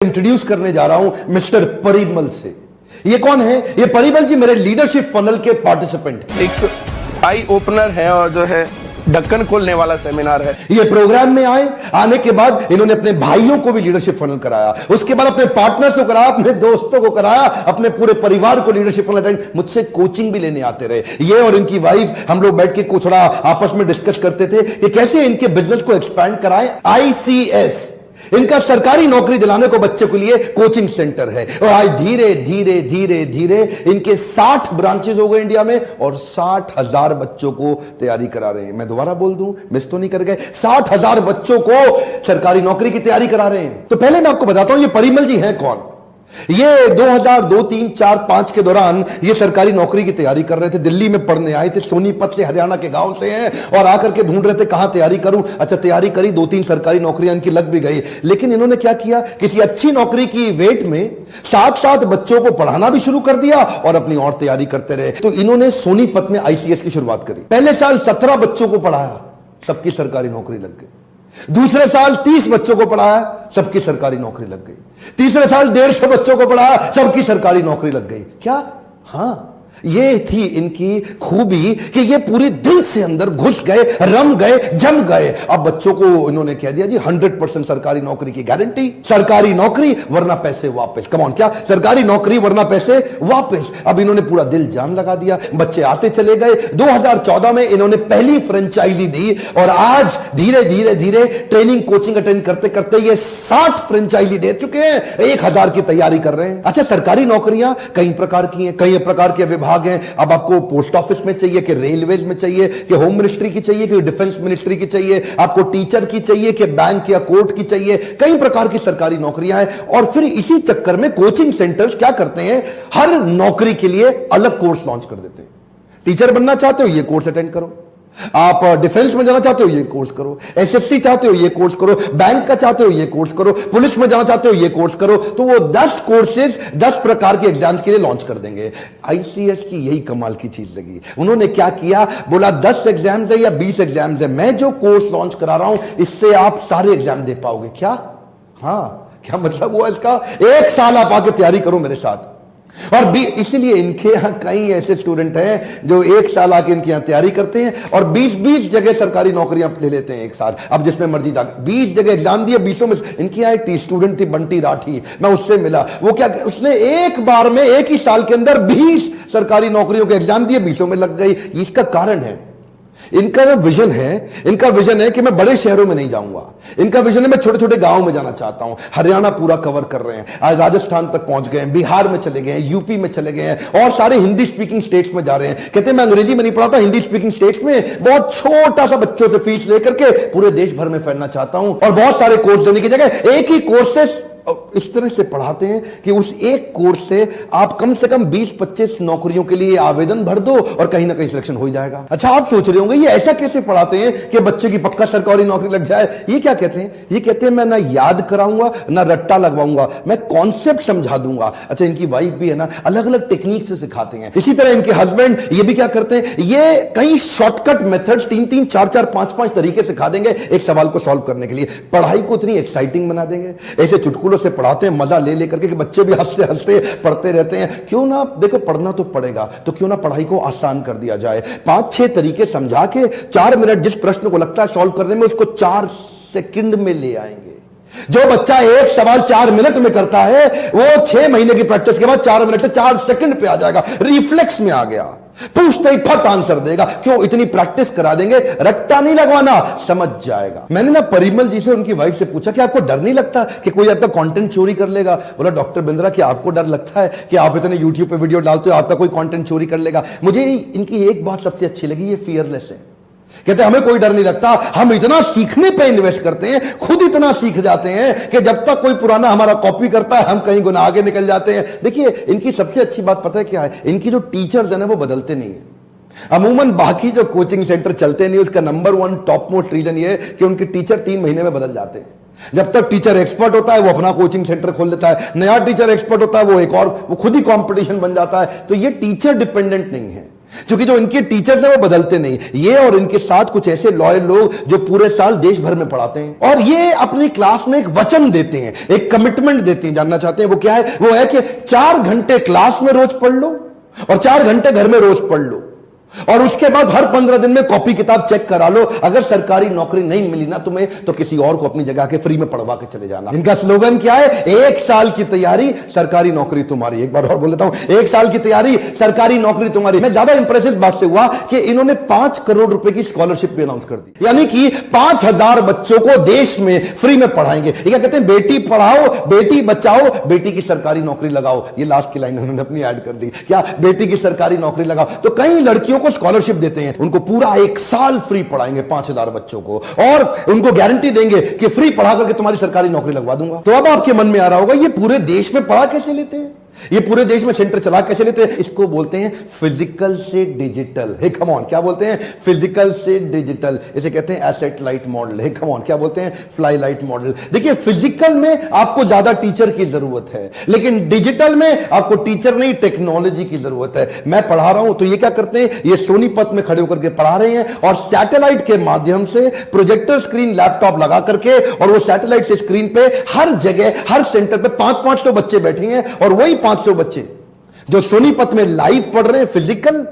Introduce करने जा रहा हूं मिस्टर परिमल से। ये कौन है? ये परिमल जी मेरे लीडरशिप फनल के पार्टिसिपेंट, एक आई ओपनर है और जो है ढक्कन खोलने वाला सेमिनार है। ये प्रोग्राम में आने के बाद इन्होंने अपने भाइयों को भी लीडरशिप फनल कराया, उसके बाद अपने पार्टनर्स को कराया, अपने दोस्तों को कराया, अपने पूरे परिवार को लीडरशिप फनल अटेंड, मुझसे कोचिंग भी लेने आते रहे। ये और इनकी वाइफ हम लोग बैठ के कुछ थोड़ा आपस में डिस्कस करते थे कि कैसे इनके बिजनेस को एक्सपैंड कराएं। ICS इनका सरकारी नौकरी दिलाने को बच्चे के लिए कोचिंग सेंटर है और आज धीरे धीरे धीरे धीरे इनके 60 ब्रांचेस हो गए इंडिया में और 60,000 बच्चों को तैयारी करा रहे हैं। मैं दोबारा बोल दूं, मिस तो नहीं कर गए, 60,000 बच्चों को सरकारी नौकरी की तैयारी करा रहे हैं। तो पहले मैं आपको बताता हूं ये परिमल जी हैं कौन। ये 2002, 3, 4, 5 के दौरान ये सरकारी नौकरी की तैयारी कर रहे थे। दिल्ली में पढ़ने आए थे, सोनीपत से, हरियाणा के गांव से हैं और आकर के ढूंढ रहे थे कहां तैयारी करूं। अच्छा, तैयारी करी, 2-3 सरकारी नौकरियां इनकी लग भी गई, लेकिन इन्होंने क्या किया, किसी अच्छी नौकरी की वेट में साथ साथ बच्चों को पढ़ाना भी शुरू कर दिया और अपनी और तैयारी करते रहे। तो इन्होंने सोनीपत में ICS की शुरुआत करी। पहले साल 17 बच्चों को पढ़ाया, सबकी सरकारी नौकरी लग गई। दूसरे साल 30 बच्चों को पढ़ाया, सबकी सरकारी नौकरी लग गई। तीसरे साल 150 बच्चों को पढ़ाया, सबकी सरकारी नौकरी लग गई। क्या? हाँ, ये थी इनकी खूबी कि ये पूरे दिल से अंदर घुस गए, रम गए, जम गए। अब बच्चों को इन्होंने कह दिया जी 100% सरकारी नौकरी की गारंटी, सरकारी नौकरी वरना पैसे वापस। कम ऑन, क्या सरकारी नौकरी वरना पैसे वापस। अब इन्होंने पूरा दिल जान लगा दिया, बच्चे आते चले गए। 2014 में इन्होंने पहली फ्रेंचाइजी दी और आज धीरे धीरे धीरे ट्रेनिंग कोचिंग अटेंड करते करते ये 60 फ्रेंचाइजी दे चुके हैं, 1000 की तैयारी कर रहे हैं। अच्छा, सरकारी नौकरियां कई प्रकार की हैं, कई प्रकार के विभाग हैं। अब आपको पोस्ट ऑफिस में चाहिए कि रेलवेज में चाहिए कि होम मिनिस्ट्री की चाहिए कि डिफेंस मिनिस्ट्री की चाहिए, आपको टीचर की चाहिए कि बैंक या कोर्ट की चाहिए, कई प्रकार की सरकारी नौकरियां हैं। और फिर इसी चक्कर में कोचिंग सेंटर्स क्या करते हैं, हर नौकरी के लिए अलग कोर्स लॉन्च कर देते हैं। टीचर बनना चाहते हो, ये कोर्स अटेंड करो। आप डिफेंस में जाना चाहते हो, ये कोर्स करो। SSC चाहते हो, ये कोर्स करो। बैंक का चाहते हो, ये कोर्स करो। पुलिस में जाना चाहते हो, ये कोर्स करो। तो वो 10 कोर्सेज 10 प्रकार के एग्जाम्स के लिए लॉन्च कर देंगे। ICS की यही कमाल की चीज लगी। उन्होंने क्या किया, बोला 10 एग्जाम्स है या 20 एग्जाम्स है, मैं जो कोर्स लॉन्च करा रहा हूं इससे आप सारे एग्जाम दे पाओगे। क्या? हाँ, क्या मतलब हुआ इसका? 1 साल आप आके तैयारी करो मेरे साथ। और इसलिए इनके यहां कई ऐसे स्टूडेंट हैं जो 1 साल आके इनके यहां तैयारी करते हैं और 20-20 जगह सरकारी नौकरियां ले लेते हैं एक साथ। अब जिसमें मर्जी जाकर 20 जगह एग्जाम दिए, 20 में इनकी यहां एक स्टूडेंट थी बंटी राठी, मैं उससे मिला। वो क्या, उसने एक बार में, एक ही साल के अंदर 20 सरकारी नौकरियों के एग्जाम दिए, 20 में लग गई। इसका कारण है इनका जो विजन है, इनका विजन है कि मैं बड़े शहरों में नहीं जाऊंगा। इनका विजन है मैं छोटे छोटे गांवों में जाना चाहता हूं। हरियाणा पूरा कवर कर रहे हैं, आज राजस्थान तक पहुंच गए हैं, बिहार में चले गए हैं, यूपी में चले गए हैं और सारे हिंदी स्पीकिंग स्टेट्स में जा रहे हैं। कहते हैं मैं अंग्रेजी में नहीं पढ़ाता, हिंदी स्पीकिंग स्टेट्स में बहुत छोटा सा बच्चों से फीस लेकर के पूरे देश भर में फैलना चाहता हूं और बहुत सारे कोर्स देने की जगह एक ही कोर्स से इस तरह से पढ़ाते हैं कि उस एक कोर्स से आप कम से कम 20-25 नौकरियों के लिए आवेदन भर दो और कहीं ना कहीं सिलेक्शन हो ही जाएगा। अच्छा, आप सोच रहे होंगे ये ऐसा कैसे पढ़ाते हैं कि बच्चे की पक्का सरकारी नौकरी लग जाए। ये क्या कहते हैं? ये कहते हैं मैं ना याद कराऊंगा ना रट्टा लगवाऊंगा, मैं कॉन्सेप्ट समझा दूंगा। अच्छा, इनकी वाइफ भी है ना, अलग अलग टेक्निक से सिखाते हैं। इसी तरह इनके हस्बैंड ये भी क्या करते हैं, ये कई शॉर्टकट मेथड 3-3, 4-4, 5-5 तरीके सिखा देंगे एक सवाल को सॉल्व करने के लिए। पढ़ाई को इतनी एक्साइटिंग बना देंगे, ऐसे चुटकुलों से पढ़ाते हैं, मजा ले लेकर के कि बच्चे भी हंसते हंसते पढ़ते रहते हैं। क्यों ना, देखो पढ़ना तो पड़ेगा, तो क्यों ना पढ़ाई को आसान कर दिया जाए। 5-6 तरीके समझा के 4 मिनट जिस प्रश्न को लगता है सॉल्व करने में, उसको 4 सेकंड में ले आएंगे। जो बच्चा एक सवाल 4 मिनट में करता है वो 6 महीने की प्रैक्टिस के बाद 4 मिनट से 4 सेकंड पे आ जाएगा, रिफ्लेक्स में आ गया, पूछते ही फट आंसर देगा। क्यों? इतनी प्रैक्टिस करा देंगे, रट्टा नहीं लगवाना, समझ जाएगा। मैंने ना परिमल जी से, उनकी वाइफ से पूछा कि आपको डर नहीं लगता कि कोई आपका कंटेंट चोरी कर लेगा? बोला डॉक्टर बिंद्रा कि आपको डर लगता है कि आप इतने यूट्यूब पे वीडियो डालते हो, आपका कोई कंटेंट चोरी कर लेगा? मुझे इनकी एक बात सबसे अच्छी लगी, ये फियरलेस है। कहते हमें कोई डर नहीं लगता, हम इतना सीखने पे इन्वेस्ट करते हैं, खुद इतना सीख जाते हैं कि जब तक कोई पुराना हमारा कॉपी करता है हम कहीं गुना आगे निकल जाते हैं। देखिए इनकी सबसे अच्छी बात पता है क्या है, इनकी जो टीचर्स है ना वो बदलते नहीं है। अमूमन बाकी जो कोचिंग सेंटर चलते नहीं, उसका नंबर 1 टॉप मोस्ट रीजन ये है कि उनके टीचर 3 महीने में बदल जाते हैं। जब तक टीचर एक्सपर्ट होता है वो अपना कोचिंग सेंटर खोल लेता है, नया टीचर एक्सपर्ट होता है वो एक और, वो खुद ही कंपटीशन बन जाता है। तो ये टीचर डिपेंडेंट नहीं है, क्योंकि जो इनके टीचर्स हैं वो बदलते नहीं, ये और इनके साथ कुछ ऐसे लॉयल लोग जो पूरे साल देश भर में पढ़ाते हैं और ये अपनी क्लास में एक वचन देते हैं, एक कमिटमेंट देते हैं। जानना चाहते हैं वो क्या है? वो है कि 4 घंटे क्लास में रोज पढ़ लो और 4 घंटे घर में रोज पढ़ लो और उसके बाद हर 15 दिन में कॉपी किताब चेक करा लो। अगर सरकारी नौकरी नहीं मिली ना तुम्हें तो किसी और को अपनी जगह के फ्री में पढ़वा के चले जाना। इनका स्लोगन क्या है? 1 साल की तैयारी सरकारी नौकरी तुम्हारी। एक बार और बोल देता हूं, 1 साल की तैयारी सरकारी नौकरी तुम्हारी। मैं ज्यादा इंप्रेस इस बात से हुआ कि इन्होंने 5 करोड़ रुपए की स्कॉलरशिप भी अनाउंस कर दी, यानी कि 5000 बच्चों को देश में फ्री में पढ़ाएंगे। ये क्या कहते हैं? बेटी पढ़ाओ, बेटी बचाओ, बेटी की सरकारी नौकरी लगाओ। ये लास्ट की लाइन उन्होंने अपनी ऐड कर दी, क्या? बेटी की सरकारी नौकरी लगाओ। तो कई लड़कियों को स्कॉलरशिप देते हैं, उनको पूरा 1 साल फ्री पढ़ाएंगे 5000 बच्चों को और उनको गारंटी देंगे कि फ्री पढ़ा करके तुम्हारी सरकारी नौकरी लगवा दूंगा। तो अब आपके मन में आ रहा होगा ये पूरे देश में पढ़ा कैसे लेते हैं, ये पूरे देश में सेंटर चला कैसे लेते हैं? इसको बोलते हैं फिजिकल से डिजिटल। हे कम ऑन, क्या बोलते हैं? फिजिकल से डिजिटल। इसे कहते हैं asset light model. Hey come on, क्या बोलते हैं? Fly light model. देखिए, फिजिकल में आपको ज्यादा टीचर की जरूरत है, लेकिन डिजिटल में आपको टीचर नहीं टेक्नोलॉजी की जरूरत है। मैं पढ़ा रहा हूं तो ये क्या करते हैं? ये सोनीपत में खड़े होकर के पढ़ा रहे हैं और सैटेलाइट के माध्यम से प्रोजेक्टर स्क्रीन लैपटॉप लगा करके और वो सैटेलाइट से स्क्रीन पे हर जगह हर सेंटर पे 500-500 बच्चे बैठे हैं और वही 500 बच्चे जो सोनीपत में लाइव पढ़ रहे हैं फिजिकल,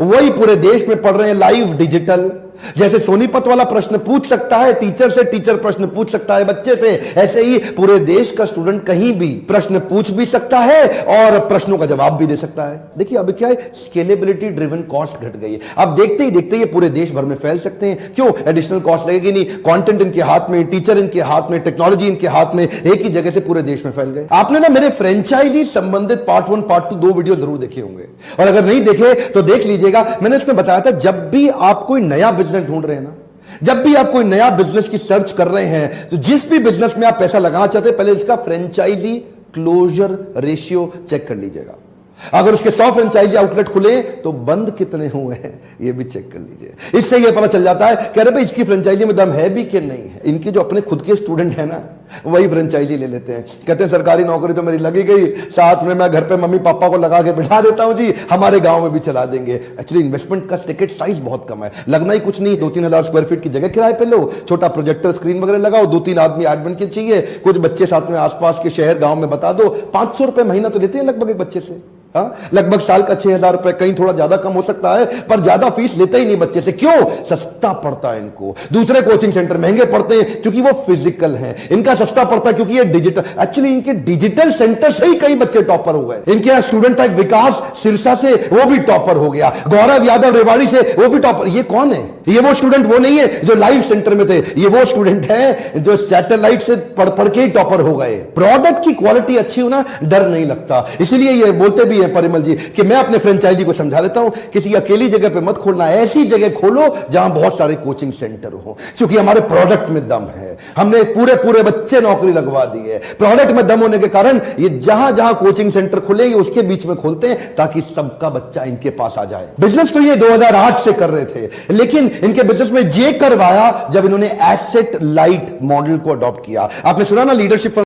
वही पूरे देश में पढ़ रहे हैं लाइव डिजिटल। जैसे सोनीपत वाला प्रश्न पूछ सकता है टीचर से, टीचर प्रश्न पूछ सकता है बच्चे से, ऐसे ही पूरे देश का स्टूडेंट कहीं भी प्रश्न पूछ भी सकता है और प्रश्नों का जवाब भी दे सकता है। देखिए अब क्या है? स्केलेबिलिटी ड्रिवन कॉस्ट घट गई है। अब देखते ही देखते ये पूरे देश भर में फैल सकते हैं। क्यों? एडिशनल कॉस्ट लगेगी नहीं, कंटेंट इनके हाथ में, टीचर इनके हाथ में, टेक्नोलॉजी इनके हाथ में, एक ही जगह से पूरे देश में फैल गए। आपने ना मेरे फ्रेंचाइजी संबंधित पार्ट 1 पार्ट 2 2 वीडियो जरूर देखे होंगे और अगर नहीं देखे तो देख लीजिएगा। मैंने इसमें बताया था जब भी आप कोई नया बिजनेस ढूंढ रहे हैं ना, जब भी आप कोई नया बिजनेस की सर्च कर रहे हैं, तो जिस भी बिजनेस में आप पैसा लगाना चाहते हैं पहले इसका फ्रेंचाइजी क्लोजर रेशियो चेक कर लीजिएगा। अगर उसके 100 फ्रेंचाइजी आउटलेट खुले तो बंद कितने हुए हैं ये भी चेक कर लीजिए। इससे ये पता चल जाता है कि अरे भाई इसकी फ्रेंचाइजी में दम है भी कि नहीं है। इनके जो अपने खुद के स्टूडेंट हैं ना वही फ्रेंचाइजी ले लेते हैं, कहते हैं सरकारी नौकरी तो मेरी लगी गई, साथ में मैं घर पे मम्मी पापा को लगा के बिठा देता हूं जी, हमारे गांव में भी चला देंगे। एक्चुअली इन्वेस्टमेंट का टिकट साइज बहुत कम है, लगना ही कुछ नहीं। 2-3 हजार स्क्वायर फीट की जगह किराए पे लो, छोटा प्रोजेक्टर स्क्रीन वगैरह लगाओ, 2-3 आदमी एडमिन के चाहिए, कुछ बच्चे साथ में आसपास के शहर गांव में बता दो। 500 रुपए महीना तो लेते हैं लगभग एक बच्चे से। लगभग साल का 6000 रुपए, कहीं थोड़ा ज्यादा कम हो सकता है, पर ज्यादा फीस लेते ही नहीं बच्चे से। क्यों? सस्ता पड़ता है इनको। दूसरे कोचिंग सेंटर महंगे पड़ते हैं क्योंकि वो फिजिकल हैं, इनका सस्ता पड़ता है क्योंकि ये डिजिटल। एक्चुअली इनके डिजिटल सेंटर से ही कई बच्चे टॉपर हो गए। इनके यहाँ स्टूडेंट था एक विकास सिरसा से, वो भी टॉपर हो गया। गौरव यादव रेवाड़ी से, वो भी टॉपर। ये कौन है? ये वो स्टूडेंट वो नहीं है जो लाइव सेंटर में थे, ये वो स्टूडेंट है जो सैटेलाइट से पढ़ पढ़ के ही टॉपर हो गए। प्रोडक्ट की क्वालिटी अच्छी हो ना, डर नहीं लगता। इसीलिए ये बोलते भी हैं परिमल जी कि मैं अपने फ्रेंचाइजी को समझा देता हूं, किसी अकेली जगह पे मत खोलना, ऐसी जगह खोलो जहां बहुत सारे कोचिंग सेंटर हो, क्योंकि हमारे प्रोडक्ट में दम है। हमने पूरे पूरे बच्चे नौकरी लगवा दी है। प्रोडक्ट में दम होने के कारण ये जहां जहां कोचिंग सेंटर खुले ये उसके बीच में खोलते हैं ताकि सबका बच्चा इनके पास आ जाए। बिजनेस तो ये 2008 से कर रहे थे, लेकिन इनके बिजनेस में जे करवाया जब इन्होंने एसेट लाइट मॉडल को अडॉप्ट किया। आपने सुना ना लीडरशिप